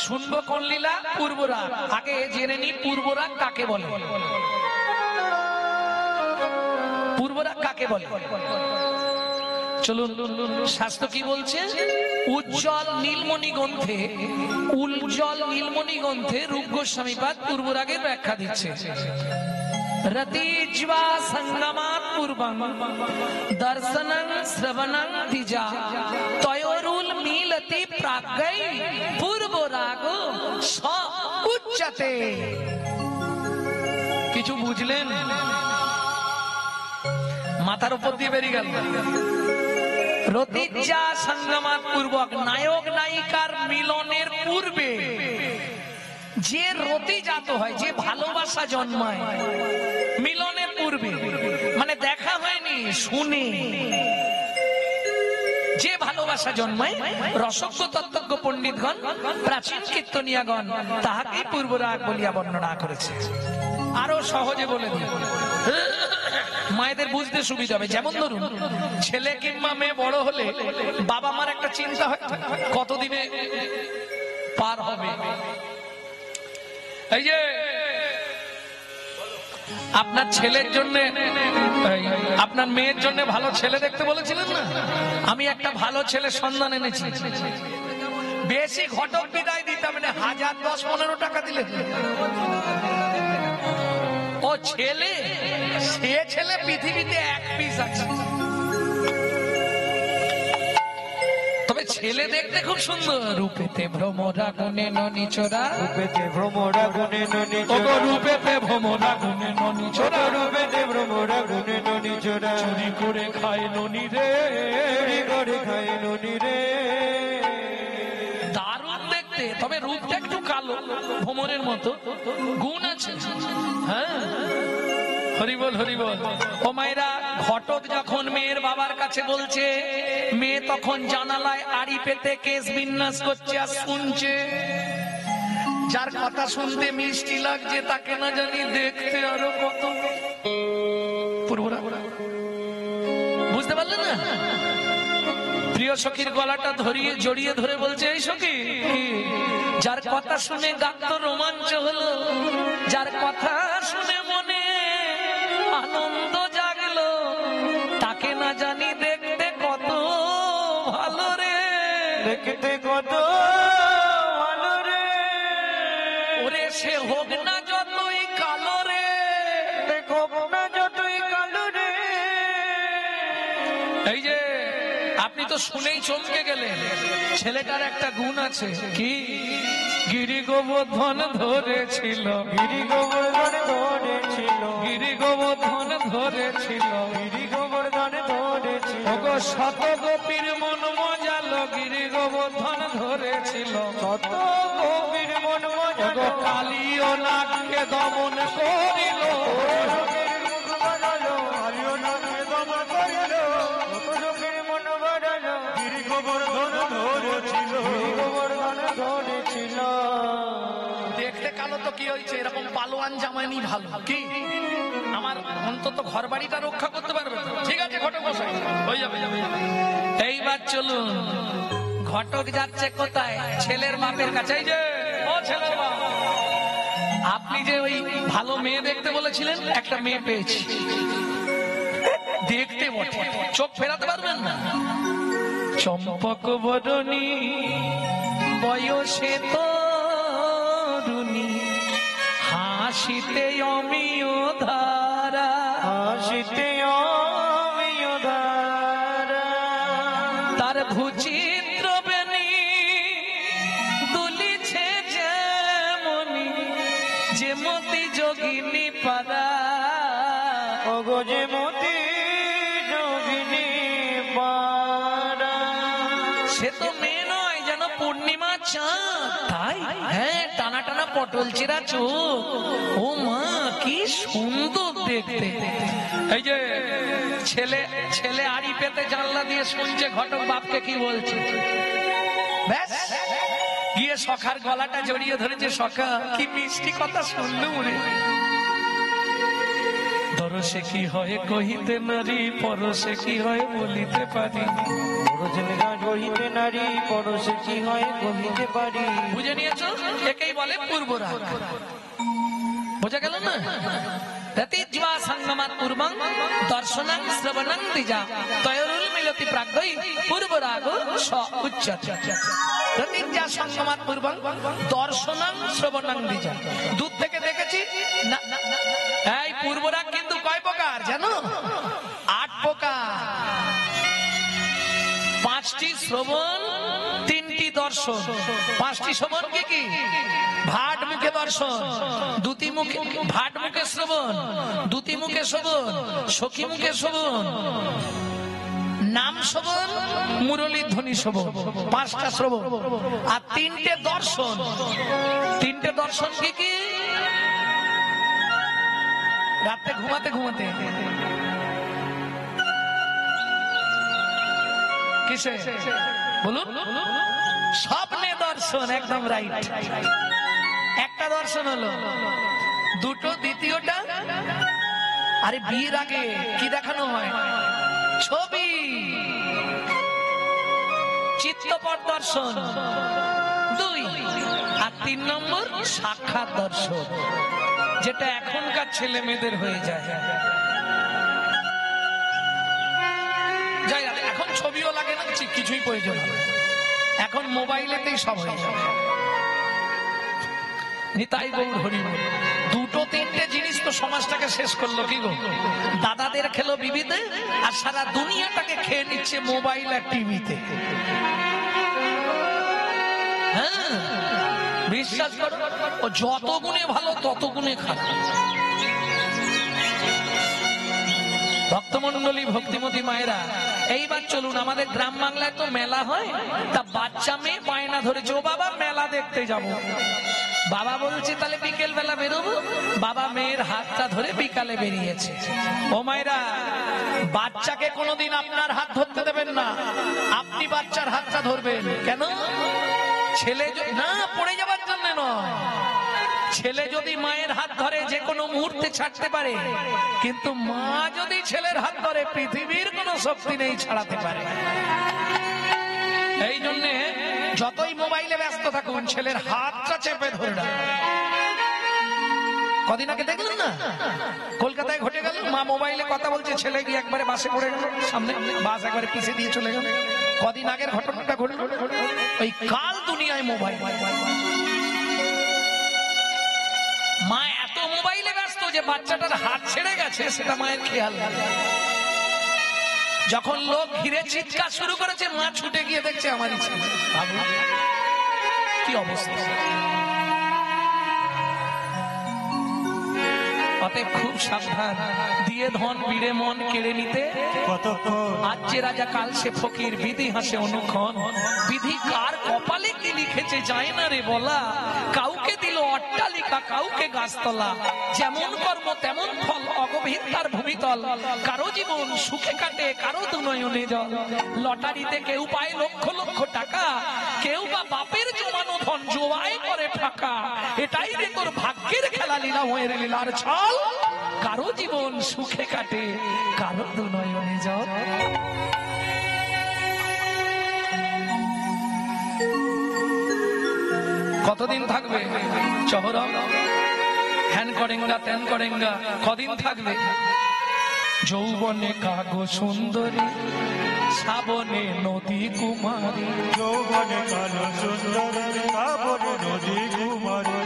শুনবো কোন লীলা? পূর্বরাগ। আগে জেনে নি পূর্বরাগ কাকে বলে। পূর্বরাগ কাকে বলে চলুন। শাস্ত্র কি বলছে? উজ্জ্বল নীলমণি গ্রন্থে, উজ্জ্বল নীলমণি গ্রন্থে রূপ গোস্বামীপাদ পূর্বরাগের ব্যাখ্যা দিচ্ছে। রতিজ্বা সংগমাৎ পূর্বং দর্শনং শ্রবণং দ্বিজা তয়োরুল মিলতি প্রাজ্ঞৈ পূর্বরাগো স উচ্যতে। কিছু বুঝলেন? মাথার উপর দিয়ে বেরিয়ে গেল। রতিজ্বা সংগমাৎ পূর্বক, নায়ক নায়িকার মিলনের পূর্বে যে রতিজাত হয়, যে ভালোবাসা জন্মায় মিলনের পূর্বে, মানে দেখা হয়নি শুনে যে ভালোবাসা জন্মায়, রসজ্ঞ তত্ত্বজ্ঞ পণ্ডিতগণ, প্রাচীন কীর্তনিয়াগণ তাহাকেই পূর্বরাগ বলিয়া বর্ণনা করেছে। আরো সহজে বলে দিই, মায়েদের বুঝতে সুবিধা হবে। যেমন ধরুন, ছেলে কিংবা মেয়ে বড় হলে বাবা মার একটা চিন্তা হয় কতদিনে পার হবে। এই যে আপনার ছেলের জন্য, আপনার মেয়ের জন্য ভালো ছেলে দেখতে বলেছিলেন না? আমি একটা ভালো ছেলে সন্ধান এনেছি। বেশি ঘটক বিদায় দিতাম না, 1000, 10, 15 টাকা দিলে। ও ছেলে, সে ছেলে পৃথিবীতে এক পিস আছে। তবে ছেলে দেখতে খুব সুন্দর। রূপেতে ভ্রমরা গুণে ননিচোরা, রূপেতে ভ্রমরা গুণে ননিচোরা, রূপেতে ভ্রমরা গুণে ননিচোরা, রূপেতে ভ্রমরা গুণে ননিচোরা, চুরি করে খায় ননি রে, চুরি করে খায় ননি রে। দারুণ দেখতে, তবে রূপটা একটু কালো, ভ্রমরের মতো। গুণ আছে। হ্যাঁ, হরিবল হরিবল। ও মায়েরা, ঘটক যখন মেয়ের বাবার কাছে বলছে, মেয়ে তখন জানালায় আড়ি পেতে কেশ বিন্যাস করছে আর শুনছে। যার কথা শুনতে মিষ্টি লাগছে তাকে না জানি দেখতে আরো কত। বুঝতে পারলেন না? প্রিয় সখীর গলাটা ধরিয়ে জড়িয়ে ধরে বলছে, এই সখী, যার কথা শুনে গাত্র রোমাঞ্চ হলো, যার কথা শুনে মনে আনন্দ জাগলো, তাকে না জানি দেখতে কত ভালো রে, দেখতে কত ভালো রে। ওরে সে হোক না যতই কালো রে, দেখো না যতই কালো রে। এই যে আপনি তো শুনেই চমকে গেলেন। ছেলেটার একটা গুণ আছে। কি? গিরি গোবর্ধন ধরেছিল, গিরি গোবর্ধন ধরেছিল, গিরি গোবর্ধন ধরেছিল, গিরি গোবর্ধন ধরেছিল। ওগো শত গোপীর মন মজালো, গিরি গোবর্ধন ধরেছিল। কত গভীর মন মজালো, ওগো কালিও নাগকে দমন করিল, লোকের মুখ বানালো, কালিও নাগকে দমন করিল। কত লোকের মন বানালো, গিরি গোবর্ধন ধরেছিল, গিরি গোবর্ধন ধরেছিল। দেখতে কালো তো কি হয়েছে, এরকম পালোয়ান জামাইনি ভালো। কি আমার অন্তত ঘর বাড়িটা রক্ষা করতে পারবে তো? ঠিক আছে ঘটক মশাই, হয়ে যাবে। এইবার চলুন, ঘটক যাচ্ছে কোথায়? ছেলের বাপের কাছে। এই যে, ও ছেলের বাপ, আপনি যে ওই ভালো মেয়ে দেখতে বলেছিলেন, একটা মেয়ে পেয়েছি। দেখতে বটে, চোখ ফেরাতে পারবেন না। চম্পক বরণী বয়সে তরুণী, হাসিতে অমিয় ধারা, হাসিতে অমিয় ধারা। তার ভূচিত্র বেনি দুলিছে যেমনি, যেমতি যোগিনী পারা। ওগো যেমতি যোগিনী পারা। সে তো মেয়ে নয়, যেন পূর্ণিমা চাঁদ। তাই? হ্যাঁ, টানা টানা পটল চেরা চোখ। ও মা, কি সুন্দর দেখতে। এই যে ছেলে আড়ি পেতে জানলা দিয়ে শুনছে ঘটক বাপকে কি বলছে। ব্যাস, গিয়ে সখার গলাটা জড়িয়ে ধরেছে। সখা, কি মিষ্টি কথা শুনলুম রে। দরসে কি হয় কহিতে নারী, পরশে কি হয় বলিতে পারি। পরশের গাছ গহিতে নারী পরশে কি হয় গহিতে পারি। বুঝে নিয়েছো? একেই বলে পূর্ব রাগ। বোঝা গেল না? রতিজ্বা সঙ্গমাৎ পূর্বং দর্শনং শ্রবণং দ্বিজা তয়োরুল মিলতি প্রাগ্গৈ পূর্ব রাগ স উচ্যতে। রতিজ্বা সঙ্গমাৎ পূর্বং দর্শনং শ্রবণং দ্বিজা। দূর থেকে দেখেছি না। এই পূর্ব রাগ কিন্তু কয় প্রকার জানো? 8 প্রকার। 5টি শ্রবণ, 3টি দর্শন। 5টি শ্রবণ কি কি? ভাট মুখে দর্শন, দুটি মুখে ভাট মুখে শ্রবণ, দুটি মুখে শ্রবণ, সখী মুখে শ্রবণ, নাম শ্রবণ, মুরলী ধ্বনি শ্রবণ। 5টা শ্রবণ আর 3টে দর্শন। 3টে দর্শন কি কি? রাতে ঘুমাতে ঘুমাতে কিসে বলুন? স্বপ্নে দর্শন। একদম রাইট। একটা দর্শন হলো, দুটো দ্বিতীয়টা। আরে বিয়ের আগে কি দেখানো হয়? ছবি, চিত্তপট দর্শন 2। আর 3 নম্বর সাক্ষাৎ দর্শন, যেটা এখনকার ছেলে মেয়েদের হয়ে যায়। যাই না, এখন ছবিও লাগে না, কিছুই প্রয়োজন হবে। এখন মোবাইলেতেই সব হয়ে যাবে। নিতাই গৌর হরি বল। 2-3টে জিনিস তো সমাজটাকে শেষ করলো কি গো? দাদাদের খেলো বিবিতে, আর সারা দুনিয়াটাকে খেয়ে নিচ্ছে মোবাইল আর টিভিতে। হ্যাঁ, বিশ্বাস করো, ও যত গুণে ভালো তত গুণে খারাপ। ভক্তমন্ডলী, ভক্তিমতী মায়েরা, এইবার চলুন, আমাদের গ্রাম বাংলায় তো মেলা হয়। তা বাচ্চা মেয়ে বায়না ধরেছে, ও বাবা মেলা দেখতে যাব। বাবা বলছে তাহলে বিকেল বেলা বেরোবো। বাবা মেয়ের হাতটা ধরে বিকালে বেরিয়েছে। ও মায়েরা, বাচ্চাকে কোনোদিন আপনার হাত ধরতে দেবেন না, আপনি বাচ্চার হাতটা ধরবেন। কেন? ছেলে না পড়ে যাবার জন্য নয়। ছেলে যদি মায়ের হাত ধরে যে কোনো মুহূর্তে ছাড়তে পারে, কিন্তু মা যদি ছেলের হাত ধরে পৃথিবীর কোনো শক্তি নেই ছাড়াতে পারে। এই জন্যে যতই মোবাইলে ব্যস্ত থাকুন, ছেলের হাতটা চেপে ধরে রাখুন। কদিন আগে দেখলেন না, কলকাতায় ঘটে গেল, মা মোবাইলে কথা বলছে, ছেলে গিয়ে একবারে বাসে পড়ে গেল, সামনে বাস একবারে পিছিয়ে দিয়ে চলে গেল। কদিন আগের ঘটনাটা ঘটল। ওই কাল দুনিয়ায় মোবাইল। মা এত মোবাইলে ব্যস্ত যে বাচ্চাটার হাত ছেড়ে গেছে সেটা মায়ের খেয়াল নেই। যখন লোক ঘিরে চিৎকার শুরু করেছে, মা ছুটে গিয়ে দেখছে আমারই ছেলে। কি অবস্থা! অতএব খুব সাবধান। দিয়ে ধন বিড়ে মন কেড়ে নিতে আজ যে রাজা কাল সে ফকির, বিধি হাসে অনুক্ষণ। বিধি কার কপালে কি লিখেছে যায় না রে বলা। কাউকে দিল অট্টালিকা, কাউকে গাছতলা। যেমন কর্ম তেমন ফল, অগভীর তার ভূমিতল। কারো জীবন সুখে কাটে, কারো দুনয়নে জল। লটারিতে কেউ পায় লক্ষ লক্ষ টাকা, কেউ বা বাপের জমানো ধন জোয়ায় করে ফাঁকা। এটাই রে তোর ভাগ্যের খেলা, লীলা হয়ে লীলার ছল। কারো জীবন সুখে কাটে, কারো দুনয়নে জল। কতদিন থাকবে চহরম? হ্যান করেঙ্গা ত্যান করেঙ্গা, কদিন থাকবে? যৌবনে কাগো সুন্দরী, শ্রাবণে নদী কুমারী। যৌবনে কালো সুন্দরী, শ্রাবণে নদী কুমারী।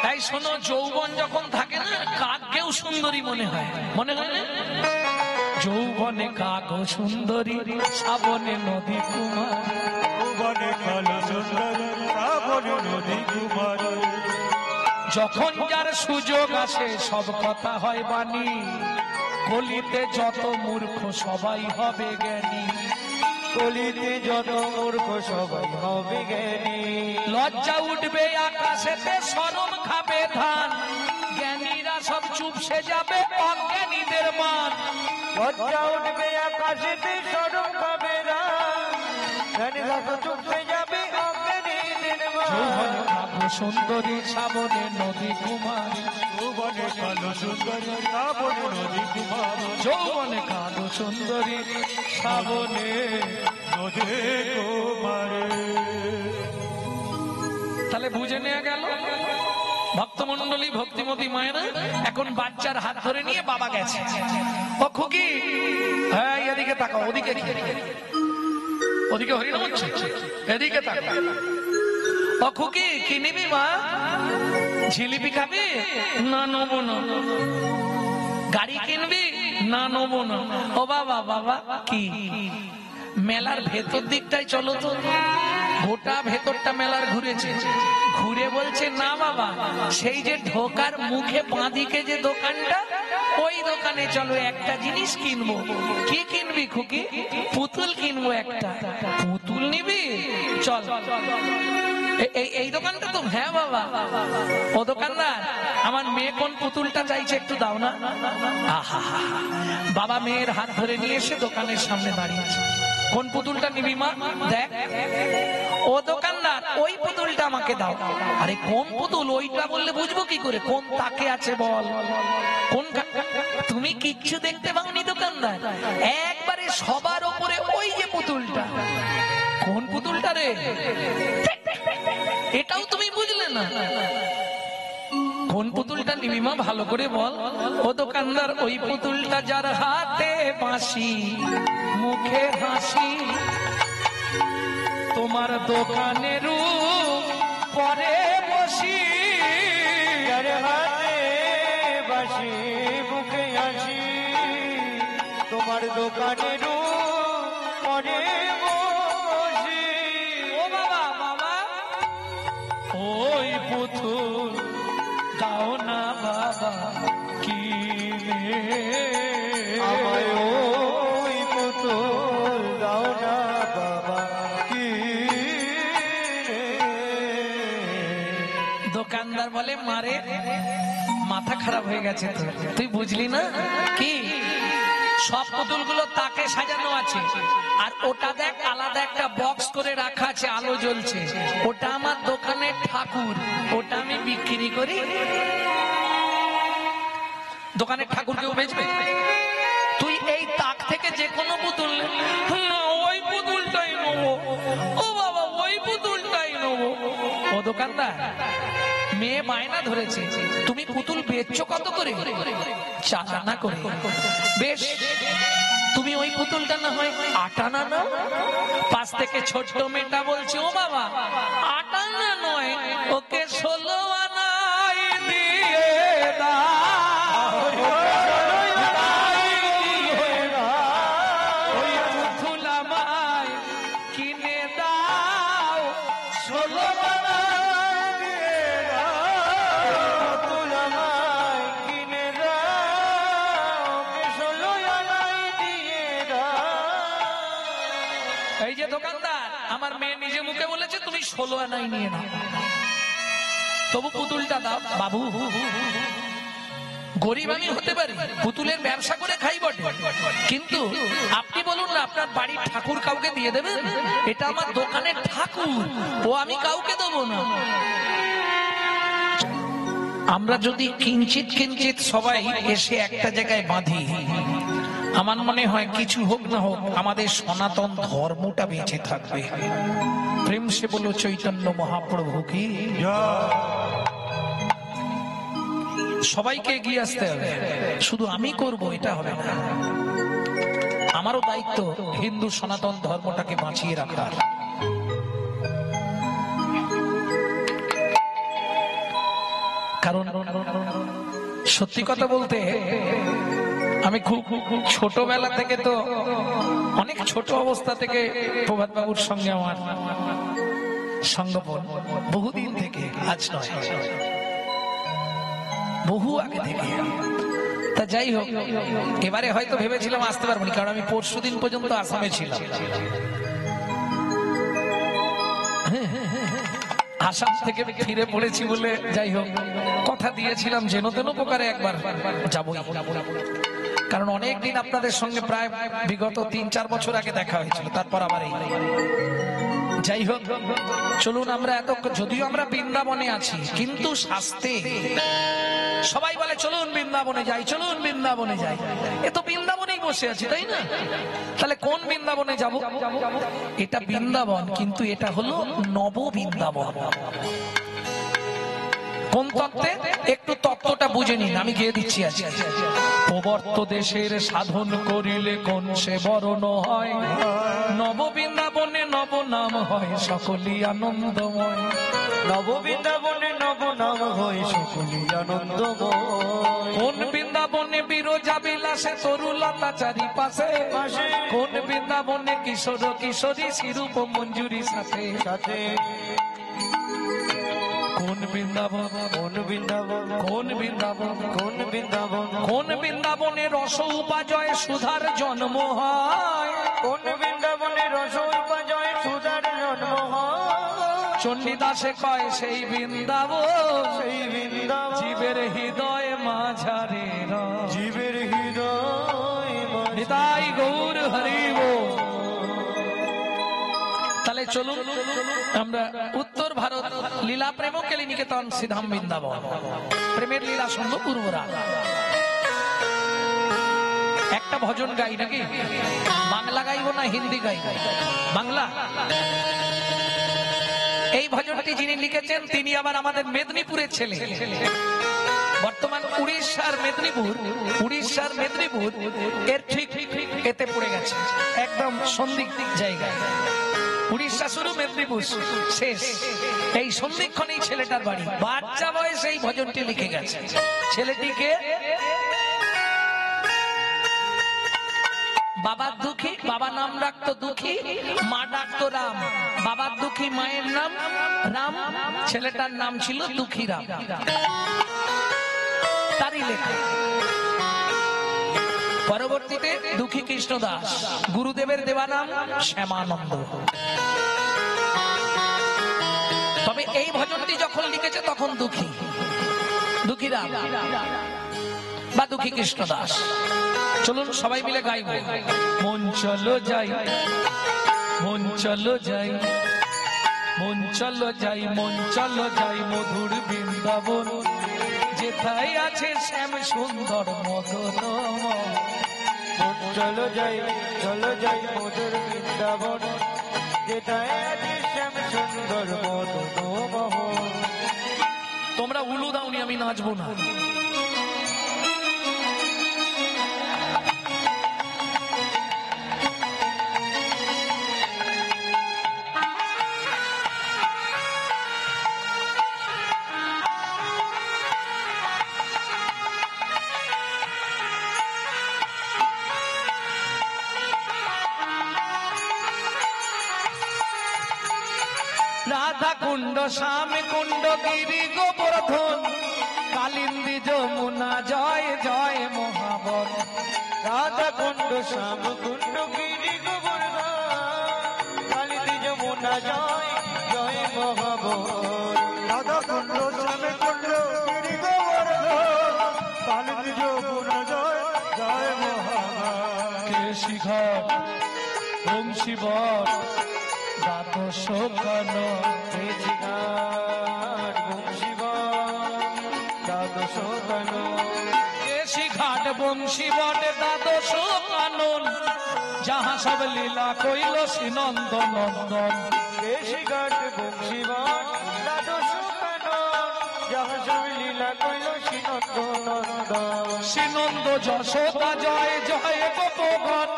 তাই শোনো, যৌবন যখন থাকে না, কাককেও সুন্দরী মনে হয়, মনে হয় না? যৌবনে কাগো সুন্দরী, শ্রাবণে নদী কুমারী। যৌবনে কালো সুন্দরী, শ্রাবণে নদী কুমারী। যখন যার সুযোগ আসে সব কথা হয় বাণী। কলিতে যত মূর্খ সবাই হবে জ্ঞানী। কলিতে যত মূর্খ সবাই হবে জ্ঞানী। লজ্জা উঠবে আকাশেতে, শরম খাবে ধান। জ্ঞানীরা সব চুপসে যাবে, অজ্ঞানীদের মান। লজ্জা উঠবে আকাশেতে, শরম খাবে ধান। জ্ঞানীরা সব চুপসে যাবে, অজ্ঞানীদের মান। যৌবনে কাগো সুন্দরী শ্রাবণে নদী কুমারী, যৌবনে কালো সুন্দরী শ্রাবণে নদী কুমারী, যৌবনে কালো সুন্দরী শ্রাবণে নদী কুমারী। তাহলে বুঝে নেওয়া গেল ভক্তমন্ডলী ভক্তিমতী মায়েরা এখন বাচ্চার হাত ধরে নিয়ে বাবা গেছে। ও খুকি, হ্যাঁ এদিকে তাকাও, ওদিকে কি? ওদিকে হরিনাম হচ্ছে, এদিকে তাকাও। ও খুকি, কি নিবি মা? জিলিপি খাবি? না নেবো না। গাড়ি কিনবি? না নেবো না। ও বাবা, বাবা কি মেলার ভেতর দিকটাই চলো তো। গোটা ভেতরটা মেলার ঘুরেছে, ঘুরে বলছে না বাবা, সেই যে ঢোকার মুখে বাঁদিকে যে দোকানটা, ওই দোকানে চলো, একটা জিনিস কিনবো। কি কিনবি খুকি? পুতুল কিনবো একটা। পুতুল নিবি? চল। এই দোকানটা তো? হ্যাঁ বাবা। ও দোকানদার, আমার মেয়ে কোন পুতুলটা চাইছে একটু দাও না। আহা, বাবা মেয়ের হাত ধরে নিয়ে এসে দোকানের সামনে দাঁড়িয়েছে। কোন পুতুলটা নিবি মা? দেখ। ও দোকানদার, ওই পুতুলটা আমাকে দাও। আরে কোন পুতুল? ওইটা বললে বুঝবো কি করে কোন তাকে আছে বল। কোন? তুমি কিচ্ছু দেখতে পাওনি দোকানদার? একবারে সবার ওপরে ওই যে পুতুলটা। কোন পুতুলটা রে? এটাও তুমি বুঝলে না? কোন পুতুলটা নিবি মা ভালো করে বল। ও দোকানদার, ওই পুতুলটা যার হাতে বাঁশি, মুখে হাসি, তোমার দোকানের পরে বসি, যার হাতে বাঁশি মুখে হাসি, তোমার দোকানের পরে বসি। ও বাবা, বাবা ওই পুতুল দাও না বাবা কিনে, আমায় ওই পুতুল দাও না বাবা কিনে। দোকানদার বলে মারে মাথা খারাপ হয়ে গেছে তো, তুই বুঝলি না কি? সব পুতুলগুলো তাকে সাজানো আছে, আর ওটা দেখ আলাদা একটা বক্স করে রাখা আছে, আলো জ্বলছে। ওটা আমার দোকানের ঠাকুর, ওটা আমি বিক্রি করি। দোকানের ঠাকুর কেউ বেচবে? তুই এই তাক থেকে যে কোনো পুতুল নে। না, ওই পুতুলটাই নেবো। ও বাবা, ওই পুতুলটাই নেবো। ও দোকানদার, মেয়ে বায়না ধরেছে, তুমি পুতুল বেচছো কত করে? 4 আনা করে। বেশ, তুমি ওই পুতুলটা না হয় 8 আনা নাও। পাশ থেকে ছোট্ট মেয়েটা বলছে, ও বাবা 8 আনা নয়, ওকে 16 আনাই দিয়ে দাও। ওই পুতুল আমায় কিনে দাও, 16 আনা। পুতুল আমায় কিনে দাও, কে 16 আনাই দিয়ে দাও। এই যে দোকানদার, আমার মেয়ে নিজে মুখে বলেছে তুমি 16 আনাই নিয়ে নাও, তবু পুতুলটা দাও। বাবু, গরিব আমি হতে পারি, পুতুলের ব্যবসা করে খাই বটে, কিন্তু আপনি বলুন না আপনার বাড়ির ঠাকুর কাউকে দিয়ে দেবেন? এটা আমার দোকানের ঠাকুর, ও আমি কাউকে দেবো না। আমরা যদি কিঞ্চিত কিঞ্চিত সবাই এসে একটা জায়গায় বাঁধি, আমার মনে হয় কিছু হোক না হোক আমাদের সনাতন ধর্মটা বেঁচে থাকবে। প্রেম সে বলো চৈতন্য মহাপ্রভু কি। সবাইকে এগিয়ে আসতে হবে, শুধু আমি করব এটা হবে না। আমারও দায়িত্ব হিন্দু সনাতন ধর্মটাকে বাঁচিয়ে রাখার। কারণ সত্যি কথা বলতে আমি খুব ছোটবেলা থেকে, তো অনেক ছোট অবস্থা থেকে প্রভাত বাবুর সঙ্গে আমার সঙ্গপন, বহুদিন থেকে, আজ নয়, বহু আগে থেকে। তা যাই হোক, এবারে হয়তো ভেবেছিলাম আসতে পারবো না, কারণ আমি পরশুদিন পর্যন্ত আসামে ছিলাম। আসাম থেকে ফিরে পড়েছি বলে যাই হোক, কথা দিয়েছিলাম যেন তেন প্রকারে একবার যাবো, কারণ অনেকদিন আপনাদের সঙ্গে প্রায় বিগত 3-4 বছর আগে দেখা হয়েছিল, তারপর আবার এই যাই হোক, চলুন আমরা যদিও আমরা বৃন্দাবনে আছি, কিন্তু শাস্তে সবাই বলে চলুন বৃন্দাবনে যাই, চলুন বৃন্দাবনে যাই। এ তো বৃন্দাবনেই বসে আছি, তাই না? তাহলে কোন বৃন্দাবনে যাব? এটা বৃন্দাবন, কিন্তু এটা হলো নব বৃন্দাবন। কোন তত্ত্বে? একটু তত্ত্বটা বুঝে নিন, আমি গিয়ে দিচ্ছি আজ। প্রবর্ত দেশের সাধন করিলে কোন সে বরণ হয়, নব বৃন্দাবনে নব নাম হয় সকলই আনন্দময়। নব বৃন্দাবনে নব নাম হয় সকলই আনন্দময়। কোন বৃন্দাবনে বিরজা বিলাসে তরুলতা চারিপাশে, কোন বৃন্দাবনে কিশোর কিশোরী শিরূপ মঞ্জুরি সাথে সাথে। কোন বৃন্দাবন, কোন বৃন্দাবন, কোন বৃন্দাবন, কোন বৃন্দাবন, কোন বৃন্দাবনে রস উপাজয় সুধার জন্ম হয়, কোন বৃন্দাবনে রস উপাজয় সুধার জন্ম হয়। চণ্ডীদাসে কয় সেই বৃন্দাবন, সেই বৃন্দাবন জীবের হৃদয় মাঝারে জীবের হৃদয় হৃদয় গৌর হরিব। তাহলে চলুন আমরা উত্তর ভারত লীলা প্রেম কেলি নিকেতন সিধাম বৃন্দাবন, প্রেমের লীলা শুনবো পূর্বরা। একটা ভজন গাই নাকি? বাংলা গাইবো না হিন্দি গাইব? বাংলা। এই ভজনটি যিনি লিখেছেন তিনি আবার আমাদের মেদিনীপুরের ছেলে, বর্তমান উড়িষ্যার মেদিনীপুর এর ঠিক এতে পড়ে গেছে, একদম সন্দিগ্ধ জায়গায়। উড়িষ্যা শুরু, মেদিনীপুর শেষ, এই সন্ধিক্ষণ এই ছেলেটার বাড়ি। বাচ্চা বয়সে এই ভজনটি লিখে গেছে। ছেলেটিকে বাবার দুঃখী, বাবা নাম রাখতো দুঃখী, মা ডাকতো রাম। বাবার দুঃখী, মায়ের নাম রাম, ছেলেটার নাম ছিল দুঃখী রাম, তারই লেখা। পরবর্তীতে দুঃখী কৃষ্ণ দাস, গুরুদেবের দেওয়া নাম শ্যামানন্দ। তবে এই ভজনটি যখন লিখেছে তখন দুঃখী রাম বা দুঃখী কৃষ্ণ দাস। চলুন সবাই মিলে গাইব। মন চলো যাই, মন চলো যাই, মন চলো যাই, মন চলো যাই মধুর বৃন্দাবন, যেথায় আছে শ্যাম সুন্দর মদনময়। চলো যাই, চলো যাই মধুর বৃন্দাবন, যেথায় আছে শ্যাম সুন্দর মদনমোহন। তোমরা উলু দাওনি, আমি নাচবো না। রাধা কুণ্ড, শ্যাম কুণ্ড, গিরি গোবর্ধন, কালিন্দী যমুনা, জয় জয় মহাবন। রাধা কুণ্ড, শ্যাম কুণ্ড, গিরি গোবর্ধন, কালিন্দী যমুনা, জয় জয় মহাবন। রাধা কুণ্ড, শ্যাম কুণ্ড, গিরি গোবর্ধন, কালিন্দী যমুনা, জয় জয় মহাবন। কেশি ঘাট, বংশী বট, দ্বাদশ কানন, কেশি ঘাট, বংশী বট, দ্বাদশ কানন। কেশি ঘাট, বংশী বট, দ্বাদশ কানন, যাহা সব লীলা কইল শ্রীনন্দ নন্দন। কেশি ঘাট, বংশী বট, দ্বাদশ কানন, যাহা সব লীলা কইল শ্রীনন্দ নন্দন। শ্রীনন্দ যশোদা, জয় জয় গোপগণ,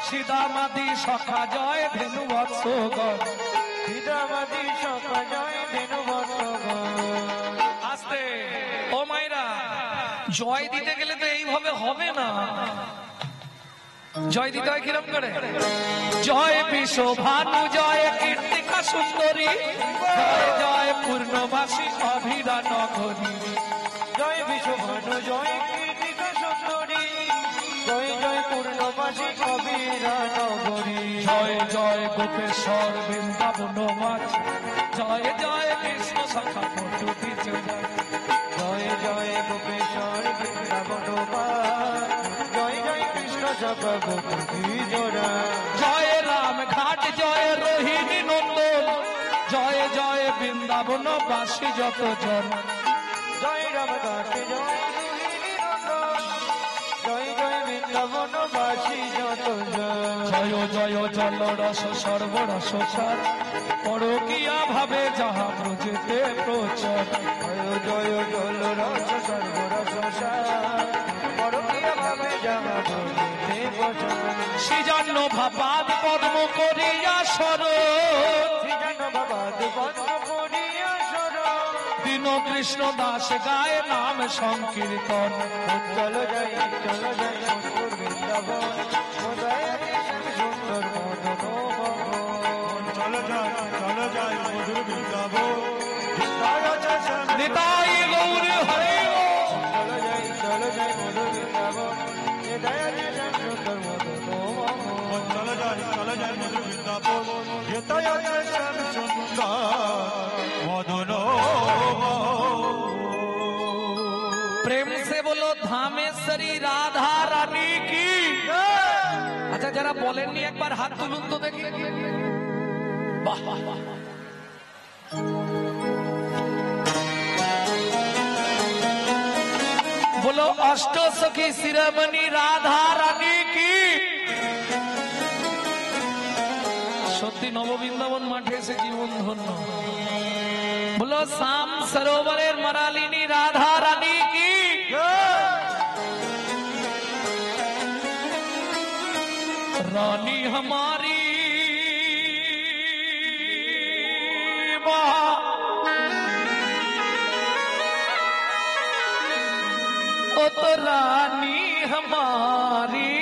সীতামাদি সখা, জয় ধেনু বৎসগণ। সীতামাদি সখা, জয় ধেনু বৎসগণ। আস্তে ও মাইরা, জয় দিতে গেলে তো এইভাবে হবে না। জয় দিতে হয় কিরম করে? জয় বিশ্ব ভানু, জয় কীর্তিকা সুন্দরী, জয় জয় পূর্ণবাসী অভিরা নগরী। জয় বিশ্বভানু, জয় কীর্তিকা সুন্দরী, জয় জয় পূর্ণবাসী কবিরা নগরী। জয় জয় গোপেশ্বর বৃন্দাবন মাছ, জয় জয় কৃষ্ণ সখা পটু বিচরা। জয় জয় গোপেশ্বর বৃন্দাবন পার, জয় জয় কৃষ্ণ সখা গোপী জোড়া। জয় রাম ঘাট, জয় রোহিণী নন্দন, বৃন্দাবন বাসী যত জন। জয় রামদাস জয় রোহিণী নন্দন, জয় জয় বৃন্দাবন বাসী যত জন। জয় জয় জল রস সর্বরস সার, পরকিয়া ভাবে যাহা ব্রজেতে প্রচার। জয় জয় জল রস সর্বরস সার, পরকীয়া ভাবে যাহা ব্রজেতে প্রচার। সৃজন্য ভাবাদ পদ্ম করিয়া শরণ, সৃজন বাবাদ পদ্ম করিয়া শরণ। দীন কৃষ্ণ দাস গায়ে নাম সংকীর্তন। চলো যাই মধুর বৃন্দাবন, কোথায় সুন্দর মদন ভবন। চলো যাই মধুর বৃন্দাবন, নিতাই গৌর হরে। চলো যাই মধুর বৃন্দাবন, কোথায় সুন্দর মদন ভবন। চলো যাই মধুর বৃন্দাবন, কোথায় সুন্দর মদন ভবন। प्रेम से बोलो धामेश्वरी राधा रानी की। আচ্ছা যারা বলেননি একবার হাত তুলুন তো দেখি। বাহ বাহ বাহ। बोलो अष्ट सखी शिरोमणि राधा रानी की। সত্যি নববৃন্দাবন মাঠে এসে জীবন ধন্য। बोलो शाम सरोवरेर मरालिनी राधा रानी की। रानी हमारी ओ तो रानी हमारी,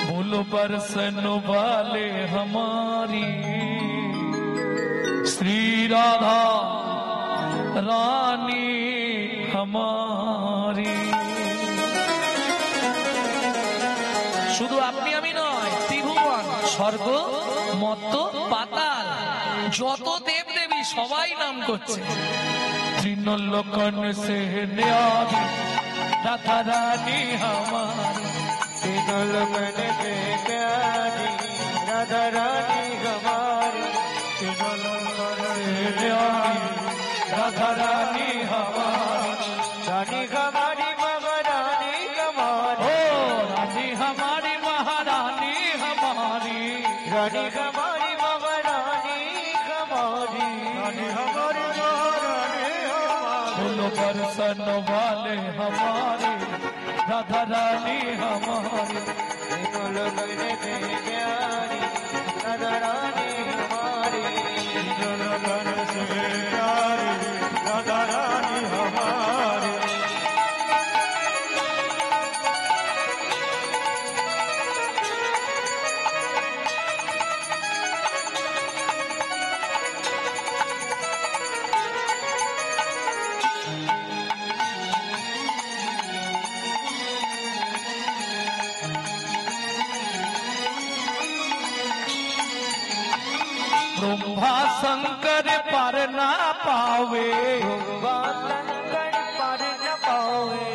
बोलो बरसन वाले हमारी श्री राधा रानी हमारी। শুধু আপনি আমি নয়, ত্রিভুবন স্বর্গ মর্ত পাতাল যত দেব দেবী সবাই নাম করছে। তৃণলোকন সে ন্যারি রাধা রানী हमारी। तीनों से प्यारी राधा रानी हमारी। तीनों राधा रानी हमारी। रानी हमारी महारानी हमारी। ओ रानी हमारी महारानी हमारी। रानी हमारी महारानी हमारी। रानी हमारी महारानी हमारी। बोलो बरसन वाले हमारे राधा रानी हमारी। तीनों लोगों से प्यारी राधा रानी हमारी। तीनों लोगों से प्यारी राधा रानी हमारी। ब्रह्मा शंकर पर ना पावे, शंकर पर न पावे।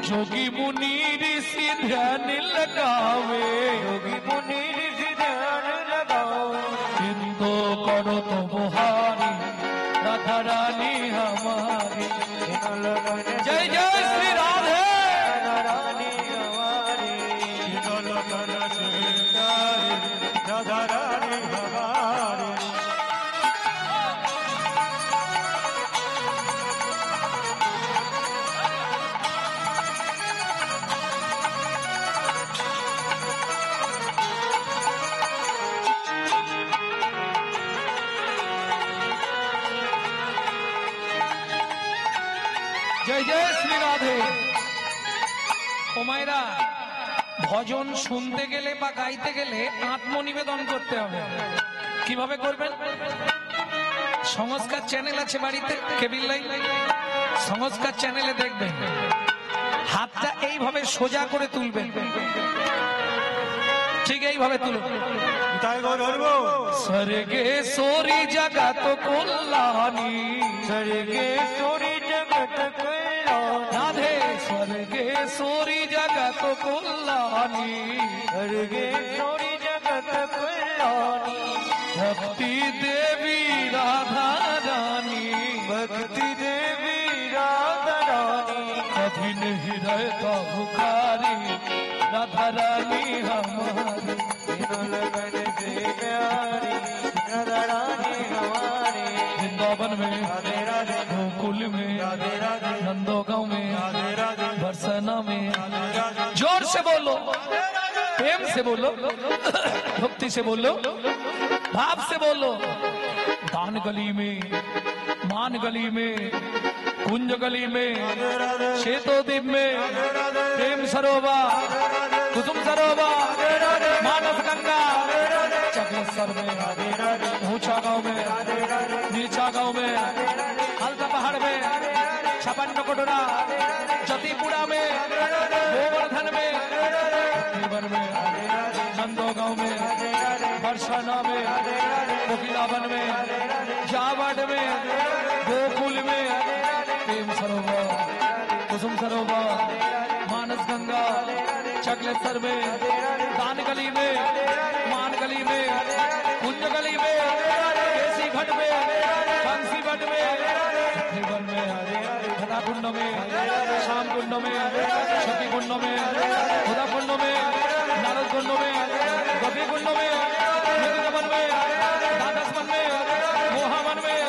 जोगी मुनि ऋषि ध्यान लगावे। योगी मुनि ऋषि ध्यान लगावे। इंदो करो तो बुहारी राधा रानी हमारी। जय जय श्री राधे राधा रानी हमारी। राधा रानी हमारी। जय जय श्री राधे। ও মায়েরা, ভজন শুনতে গেলে বা গাইতে গেলে আত্মনিবেদন করতে হবে। কিভাবে করবেন? সংস্কার চ্যানেল আছে বাড়িতে, কেবিল লাইন, সংস্কার চ্যানেলে দেখবেন। হাতটা এইভাবে সোজা করে তুলবেন, ঠিক এইভাবে তুলুন। তাই বলবো স্বর্গে সোরি জগত কল্যাণী। স্বর্গে সোরি জগত কল্যাণী। রাধে স্বর্গে সোরি জগত কল্যাণী। স্বর্গে সোরি জগত भक्ति देवी राधा रानी, भक्ति देवी राधा रानी, कठिन हृदय का पुकारी राधा रानी हमारी, तीनों लगन से प्यारी राधा रानी हमारी। वृंदावन में, राधे राधे, गोकुल में, राधे राधे, नंदोगांव में, राधे राधे, बरसाना में, राधे राधे, जोर से बोलो, प्रेम से बोलो, भक्ति से बोलो, भाव से बोलो। दान गली में, मान गली में, कुंज गली में, श्वेतोद्वीप में, प्रेम सरोवर, कुसुम सरोवर, मानस गंगा, चक्रेश्वर में, ऊंचा गांव में, नीचा गांव में, हल्दा पहाड़ में, छपन कोटरा, जतीपुरा में, गोवर्धन में, देवर में, नंदोगांव में, बरसाना में, कोकिलावन में, जावड़ में, गोकुल में, प्रेम सरोवर, कुसुम सरोवर, मानस गंगा, चक्लेश्वर में, दान गली में, मान गली में, कुंज गली में, केसी घट में, बंसी घट में, जीवन में, घटा कुंड में, श्याम कुंड में, सती कुंड में, उदा कुंड में, नारद कुंड में, गोपी कुंड में, मृगवन में, द्वादश वन में, मोहावन में,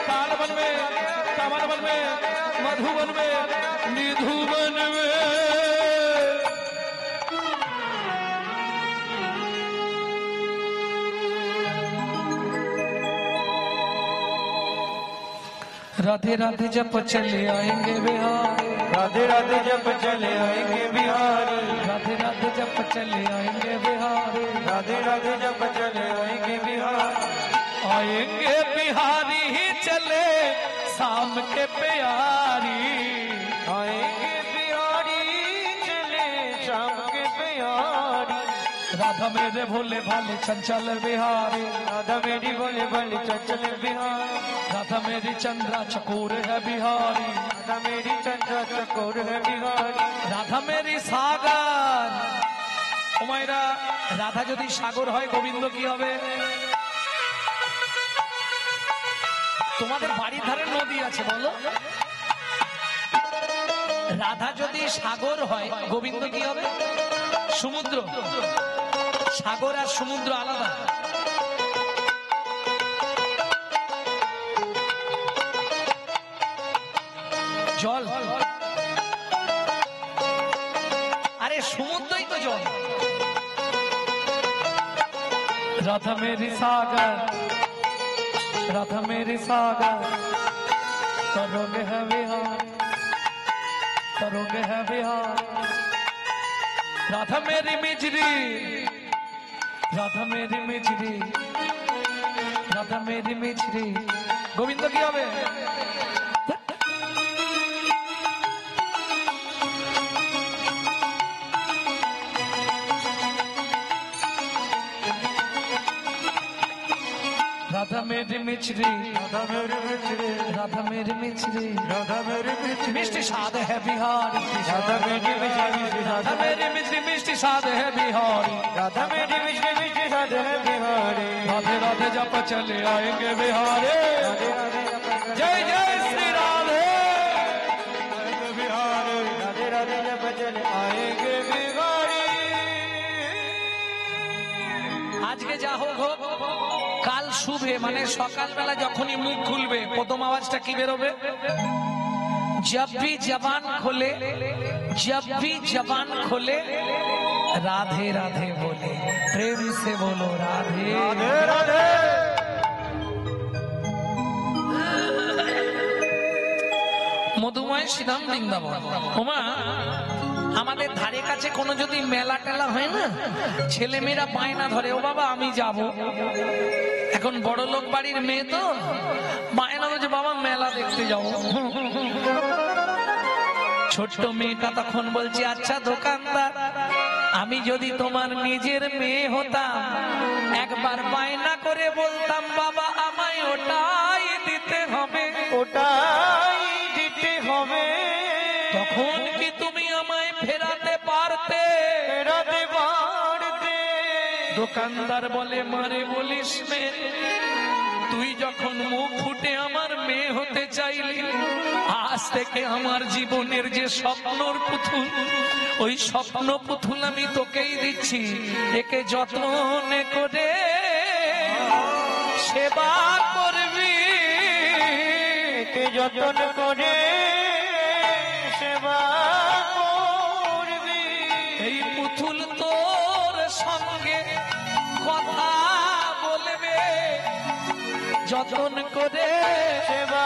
कालवन में, कामन वन में, मधुवन में, निधुवन में। राधे राधे जब चले आएंगे बिहारी, राधे राधे जब चले आएंगे बिहारी, राधे राधे जब चले आएंगे बिहारी, राधे राधे जब चले आएंगे बिहारी, आएंगे बिहारी ही चले शाम के प्यारी, आएंगे बिहारी चले शाम के बिहारी। राधा मेरे भोले भाले चंचल बिहारी, राधा मेरी भोले भोले चंचल बिहारी, राधा मेरी चंद्रा चकोर है बिहारी, राधा मेरी चंद्रा चकोर है बिहारी, राधा मेरी सागर। ও মায়েরা, রাধা যদি সাগর হয় গোবিন্দ কি হবে? তোমাদের বাড়ির ধারে নদী আছে বলো, রাধা যদি সাগর হয় গোবিন্দ কি হবে? সমুদ্র। সাগর আর সমুদ্র আলাদা। জল, আরে সমুদ্রই তো জল। রাধা মেরি সাগর, राधा मेरी सागर, करोगे है बिहार, करोगे है बिहार। राधा मेरी मिजरी, राधा मेरी मिजरी, राधा मेरी मिजरी। गोविंद की হবে? राधा मेरी मिचरी, राधा मेरी मिचरी, राधा मेरी मिचरी, राधा मेरी मिचरी, मिष्टी साध है बिहारी, राधा मेरी मिचरी, राधा मेरी मिचरी, मिष्टी साध है बिहारी, राधा मेरी मिचरी, मिचरी साध है बिहारी। राधे राधे जप चले आएंगे बिहारी, राधे राधे जय जय श्री राधे बिहारी, राधे राधे जब चले आएंगे बिहारी। आज के जा হোক হোক, কাল শুভে মানে সকালবেলা যখনই মুখ খুলবে প্রথম আওয়াজটা কি বেরোবে? जब भी जबान खोले, जब भी जबान खोले, राधे राधे बोले। प्रेम से बोलो राधे राधे राधे। মধুময় শ্রীরাম বৃন্দাবন। ওমা, আমাদের ধারে কাছে কোনো যদি মেলা টেলা হয় না, ছেলে মেয়েরা বায়না ধরে, ও বাবা আমি যাব। এখন বড় লোক বাড়ির মেয়ে তো বায়না যে বাবা মেলা দেখতে যাবো। ছোট্ট মেয়েটা তখন বলছে, আচ্ছা দোকানদার, আমি যদি তোমার নিজের মেয়ে হতাম, একবার বায়না করে বলতাম বাবা আমায় ওটাই দিতে হবে, ওটাই দিতে হবে, তখন কি তুমি আমায় ফেরাতে পারতে? ফেরাতে পারতে। দোকানদার বলে মারে বলিস মে, তুই যখন মুখ ফুটে আমার মেয়ে হতে চাইলি, আজ থেকে আমার জীবনের যে স্বপ্নর পুতুল, ওই স্বপ্ন পুতুল আমি তোকেই দিচ্ছি। একে যত্ন করে সেবা করবি, একে যতন করে সেবা করবি। এই পুতুল তোর সঙ্গে কথা বলবে, যতন করে সেবা